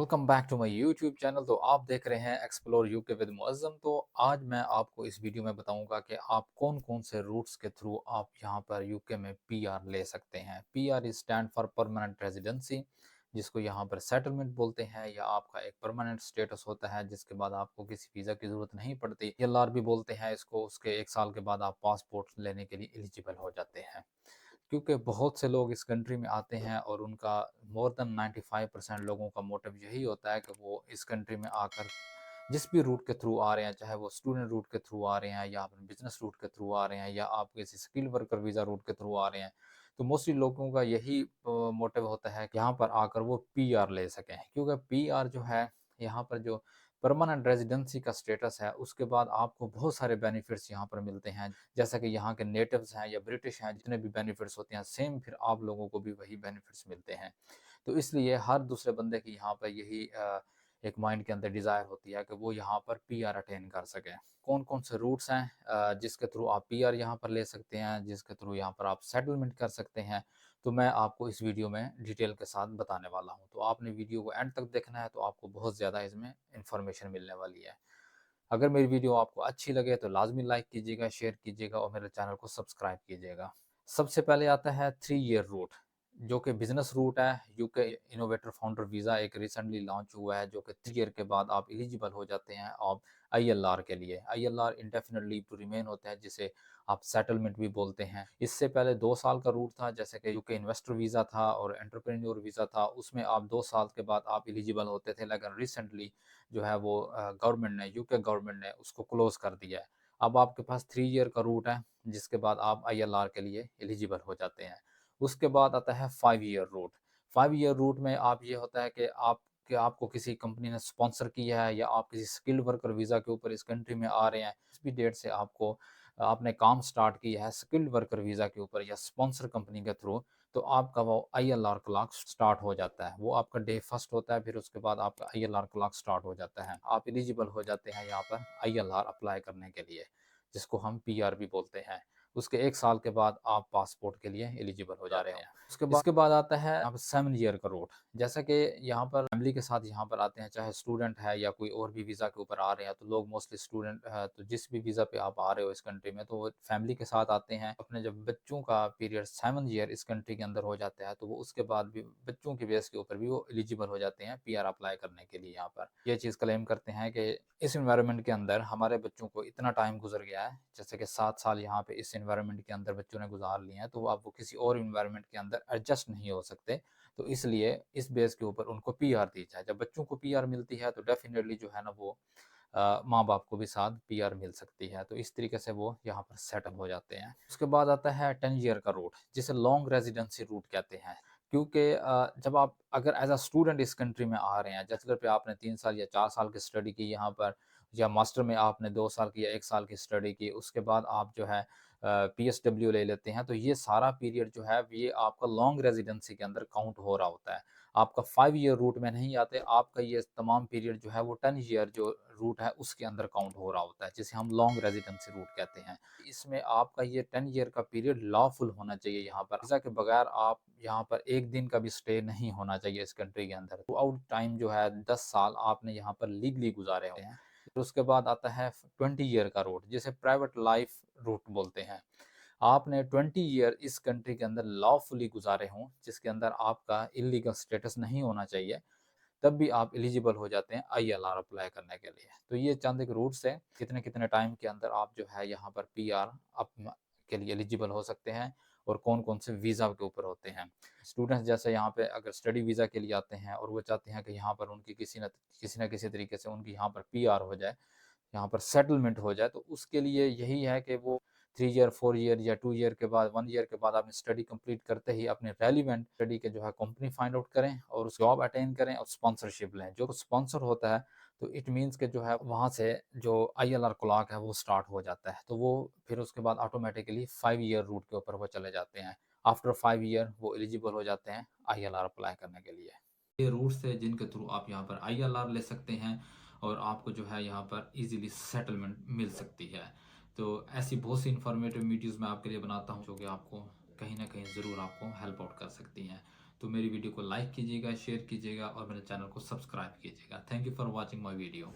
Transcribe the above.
Welcome back to my YouTube channel. तो आप देख रहे हैं एक्सप्लोर यूके विद मुअज्जम। तो आज मैं आपको इस वीडियो में बताऊंगा कि आप कौन कौन से रूट्स के थ्रू आप यहां पर यूके में पीआर ले सकते हैं। PR is stand for permanent residency, जिसको यहां पर सेटलमेंट बोलते हैं, या आपका एक परमानेंट स्टेटस होता है जिसके बाद आपको किसी वीज़ा की ज़रूरत नहीं पड़ती। एलआर भी बोलते हैं इसको। उसके 1 साल के बाद आप पासपोर्ट लेने के लिए एलिजिबल हो जाते हैं। क्योंकि बहुत से लोग इस कंट्री में आते हैं और उनका मोर देन 95% लोगों का मोटिव यही होता है कि वो इस कंट्री में आकर जिस भी रूट के थ्रू आ रहे हैं, चाहे वो स्टूडेंट रूट के थ्रू आ रहे हैं या अपने बिजनेस रूट के थ्रू आ रहे हैं या आप किसी स्किल वर्कर वीज़ा रूट के थ्रू आ रहे हैं, तो मोस्टली लोगों का यही मोटिव होता है कि यहाँ पर आकर वो पीआर ले सकें। क्योंकि पीआर जो है, यहाँ पर जो परमानेंट रेजिडेंसी का स्टेटस है, उसके बाद आपको बहुत सारे बेनिफिट्स यहाँ पर मिलते हैं। जैसा कि यहाँ के नेटिव्स हैं या ब्रिटिश हैं, जितने भी बेनिफिट्स होते हैं सेम फिर आप लोगों को भी वही बेनिफिट्स मिलते हैं। तो इसलिए हर दूसरे बंदे की यहाँ पर यही एक माइंड के अंदर डिज़ायर होती है कि वो यहाँ पर पीआर अटेन कर सकें। कौन कौन से रूट्स हैं जिसके थ्रू आप पीआर यहाँ पर ले सकते हैं, जिसके थ्रू यहाँ पर आप सेटलमेंट कर सकते हैं, तो मैं आपको इस वीडियो में डिटेल के साथ बताने वाला हूँ। तो आपने वीडियो को एंड तक देखना है, तो आपको बहुत ज़्यादा इसमें इंफॉर्मेशन मिलने वाली है। अगर मेरी वीडियो आपको अच्छी लगे तो लाजमी लाइक कीजिएगा, शेयर कीजिएगा और मेरे चैनल को सब्सक्राइब कीजिएगा। सबसे पहले आता है 3 ईयर रूट, जो कि बिजनेस रूट है। यूके इनोवेटर फाउंडर वीज़ा एक रिसेंटली लॉन्च हुआ है, जो कि 3 ईयर के बाद आप एलिजिबल हो जाते हैं आप आईएलआर के लिए। ILR indefinite leave to remain होता है, जिसे आप सेटलमेंट भी बोलते हैं। इससे पहले 2 साल का रूट था, जैसे कि यूके इन्वेस्टर वीज़ा था और एंटरप्रेन्योर वीज़ा था। उसमें आप 2 साल के बाद आप एलिजिबल होते थे, लेकिन रिसेंटली जो है वो गवर्नमेंट ने, यूके गवर्नमेंट ने उसको क्लोज कर दिया है। अब आपके पास 3 ईयर का रूट है, जिसके बाद आप आईएलआर के लिए एलिजिबल हो जाते हैं। उसके बाद आता है 5 ईयर रूट। 5 ईयर रूट में आप ये होता है कि आपको किसी कंपनी ने स्पॉन्सर किया है या आप किसी स्किल्ड वर्कर वीज़ा के ऊपर इस कंट्री में आ रहे हैं। इस भी डेट से आपको आपने काम स्टार्ट किया है स्किल्ड वर्कर वीज़ा के ऊपर या स्पॉन्सर कंपनी के थ्रू, तो आपका वो आईएलआर क्लॉक स्टार्ट हो जाता है। वो आपका डे फर्स्ट होता है, फिर उसके बाद आपका आईएलआर क्लॉक स्टार्ट हो जाता है। आप एलिजिबल हो जाते हैं यहाँ पर आईएलआर अप्लाई करने के लिए, जिसको हम पीआर भी बोलते हैं। उसके 1 साल के बाद आप पासपोर्ट के लिए एलिजिबल हो जाते हैं। इसके बाद आता है अब 7 ईयर का रूट। जैसा कि यहाँ पर फैमिली के साथ यहाँ पर आते हैं, चाहे स्टूडेंट है या कोई और भी वीज़ा के ऊपर आ रहे हैं, तो लोग मोस्टली स्टूडेंट तो जिस भी वीज़ा पे आप आ रहे हो इस कंट्री में, तो वो फैमिली के साथ आते हैं। अपने जब बच्चों का पीरियड 7 ईयर इस कंट्री के अंदर हो जाता है, तो वो उसके बाद भी बच्चों की बेस के ऊपर भी वो एलिजिबल हो जाते हैं पीआर अप्लाई करने के लिए। यहाँ पर ये चीज़ क्लेम करते हैं कि इस एनवायरनमेंट के अंदर हमारे बच्चों को इतना टाइम गुजर गया है, जैसे कि 7 साल यहाँ पे इस एनवायरनमेंट के अंदर बच्चों ने गुजार लिए हैं, तो अब वो किसी और एनवायरनमेंट के अंदर एडजस्ट नहीं हो सकते। तो इसलिए इस बेस के ऊपर उनको पीआर दी जाए। जब बच्चों को पीआर मिलती है तो डेफिनेटली जो है ना वो माँ बाप को भी साथ पीआर मिल सकती है। तो इस तरीके से वो यहाँ पर सेटल हो जाते हैं। उसके बाद आता है 10 ईयर का रूट, जिसे लॉन्ग रेजिडेंसी रूट कहते हैं। क्योंकि जब आप अगर एज अ स्टूडेंट इस कंट्री में आ रहे हैं, जैसे अगर पे आपने 3 साल या 4 साल की स्टडी की यहाँ पर, या मास्टर में आपने 2 साल की या 1 साल की स्टडी की, उसके बाद आप जो है पीएसडब्ल्यू ले लेते हैं, तो ये सारा पीरियड जो है ये आपका लॉन्ग रेजिडेंसी के अंदर काउंट हो रहा होता है। आपका 5 ईयर रूट में नहीं आते, आपका ये तमाम पीरियड जो है वो 10 ईयर जो रूट है उसके अंदर काउंट हो रहा होता है, जिसे हम लॉन्ग रेजिडेंसी रूट कहते हैं। इसमें आपका ये 10 ईयर का पीरियड लॉफुल होना चाहिए। यहाँ पर वीज़ा के बगैर आप यहाँ पर एक दिन का भी स्टे नहीं होना चाहिए इस कंट्री के अंदर। थ्रू आउट टाइम जो है 10 साल आपने यहाँ पर लीगली गुजारे होते हैं। फिर उसके बाद आता है 20 ईयर का रूट, जिसे प्राइवेट लाइफ रूट बोलते हैं। आपने 20 ईयर इस कंट्री के अंदर लॉफुली गुजारे हों, जिसके अंदर आपका इलीगल स्टेटस नहीं होना चाहिए, तब भी आप एलिजिबल हो जाते हैं आईएलआर अप्लाई करने के लिए। तो ये चंद एक रूट्स हैं, कितने कितने टाइम के अंदर आप जो है यहाँ पर पीआर अप के लिए एलिजिबल हो सकते हैं और कौन कौन से वीज़ा के ऊपर होते हैं। स्टूडेंट्स जैसे यहाँ पे अगर स्टडी वीज़ा के लिए आते हैं और वो चाहते हैं कि यहाँ पर उनकी किसी न किसी तरीके से उनकी यहाँ पर पीआर हो जाए, यहाँ पर सेटलमेंट हो जाए, तो उसके लिए यही है कि वो 3 ईयर 4 ईयर या 2 ईयर के बाद 1 ईयर के बाद आपने स्टडी कंप्लीट करते ही अपने रेलिवेंट स्टडी के जो है कंपनी फाइंड आउट करें और उस जॉब अटेंड करें और स्पॉन्सरशिप लें। जो स्पॉन्सर होता है, तो इट मीन्स के जो है वहाँ से जो आईएलआर क्लॉक है वो स्टार्ट हो जाता है, तो वो फिर उसके बाद ऑटोमेटिकली 5 ईयर रूट के ऊपर वो चले जाते हैं। आफ्टर 5 ईयर वो एलिजिबल हो जाते हैं आईएलआर अप्लाई करने के लिए। ये रूट्स है जिनके थ्रू आप यहाँ पर आईएलआर ले सकते हैं और आपको जो है यहाँ पर इजीली सेटलमेंट मिल सकती है। तो ऐसी बहुत सी इन्फॉर्मेटिव वीडियोस मैं आपके लिए बनाता हूँ जो कि आपको कहीं न कहीं ज़रूर आपको हेल्प आउट कर सकती हैं। तो मेरी वीडियो को लाइक कीजिएगा, शेयर कीजिएगा और मेरे चैनल को सब्सक्राइब कीजिएगा। Thank you for watching my video.